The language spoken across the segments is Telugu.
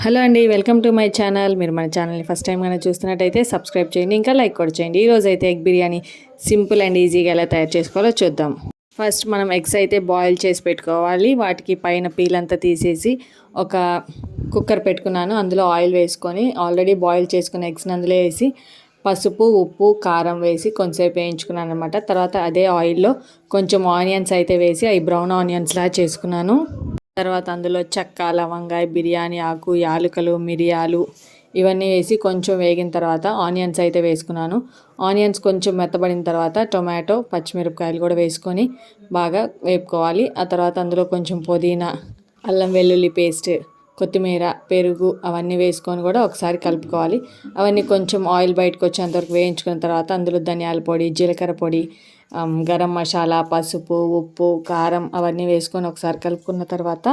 హలో అండి, వెల్కమ్ టు మై ఛానల్. మీరు మన ఛానల్ని ఫస్ట్ టైం కానీ చూస్తున్నట్టయితే సబ్స్క్రైబ్ చేయండి, ఇంకా లైక్ కూడా చేయండి. ఈరోజు అయితే ఎగ్ బిర్యానీ సింపుల్ అండ్ ఈజీగా ఎలా తయారు చేసుకోవాలో చూద్దాం. ఫస్ట్ మనం ఎగ్స్ అయితే బాయిల్ చేసి పెట్టుకోవాలి. వాటికి పైన పీల్ అంతా తీసేసి ఒక కుక్కర్ పెట్టుకున్నాను. అందులో ఆయిల్ వేసుకొని ఆల్రెడీ బాయిల్ చేసుకున్న ఎగ్స్ని అందులో వేసి పసుపు, ఉప్పు, కారం వేసి కొంచెంసేపు వేయించుకున్నాను అనమాట. తర్వాత అదే ఆయిల్లో కొంచెం ఆనియన్స్ అయితే వేసి అవి బ్రౌన్ ఆనియన్స్లా చేసుకున్నాను. తర్వాత అందులో చెక్క, లవంగాయ, బిర్యానీ ఆకు, యాలకులు, మిరియాలు ఇవన్నీ వేసి కొంచెం వేగిన తర్వాత ఆనియన్స్ అయితే వేసుకున్నాను. ఆనియన్స్ కొంచెం మెత్తబడిన తర్వాత టొమాటో, పచ్చిమిరపకాయలు కూడా వేసుకొని బాగా వేపుకోవాలి. ఆ తర్వాత అందులో కొంచెం పుదీనా, అల్లం వెల్లుల్లి పేస్ట్, కొత్తిమీర, పెరుగు అవన్నీ వేసుకొని కూడా ఒకసారి కలుపుకోవాలి. అవన్నీ కొంచెం ఆయిల్ బయటకు వచ్చేంతవరకు వేయించుకున్న తర్వాత అందులో ధనియాల పొడి, జీలకర్ర పొడి, గరం మసాలా, పసుపు, ఉప్పు, కారం అవన్నీ వేసుకొని ఒకసారి కలుపుకున్న తర్వాత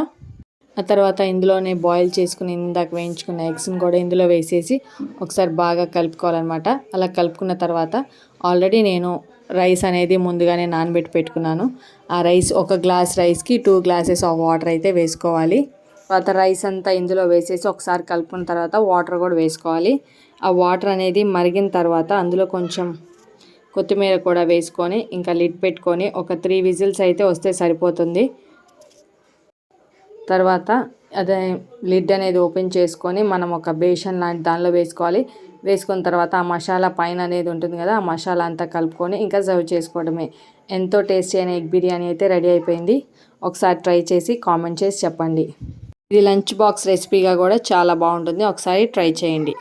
ఆ తర్వాత ఇందులోనే బాయిల్ చేసుకుని ఇందాక వేయించుకున్న ఎగ్స్ని కూడా ఇందులో వేసేసి ఒకసారి బాగా కలుపుకోవాలన్నమాట. అలా కలుపుకున్న తర్వాత ఆల్రెడీ నేను రైస్ అనేది ముందుగానే నానబెట్టి పెట్టుకున్నాను. ఆ రైస్, ఒక గ్లాస్ రైస్కి 2 గ్లాసెస్ ఆఫ్ వాటర్ అయితే వేసుకోవాలి. తర్వాత రైస్ అంతా ఇందులో వేసేసి ఒకసారి కలుపుకున్న తర్వాత వాటర్ కూడా వేసుకోవాలి. ఆ వాటర్ అనేది మరిగిన తర్వాత అందులో కొంచెం కొత్తిమీర కూడా వేసుకొని ఇంకా లిడ్ పెట్టుకొని ఒక 3 విజిల్స్ అయితే వస్తే సరిపోతుంది. తర్వాత అదే లిడ్ అనేది ఓపెన్ చేసుకొని మనం ఒక బేషన్ లాంటి దానిలో వేసుకోవాలి. వేసుకున్న తర్వాత ఆ మసాలా పైన అనేది ఉంటుంది కదా, ఆ మసాలా అంతా కలుపుకొని ఇంకా సర్వ్ చేసుకోవడమే. ఎంతో టేస్టీ అయిన ఎగ్ బిర్యానీ అయితే రెడీ అయిపోయింది. ఒకసారి ట్రై చేసి కామెంట్ చేసి చెప్పండి. ఇది లంచ్ బాక్స్ రెసిపీగా కూడా చాలా బాగుంటుంది. ఒకసారి ట్రై చేయండి.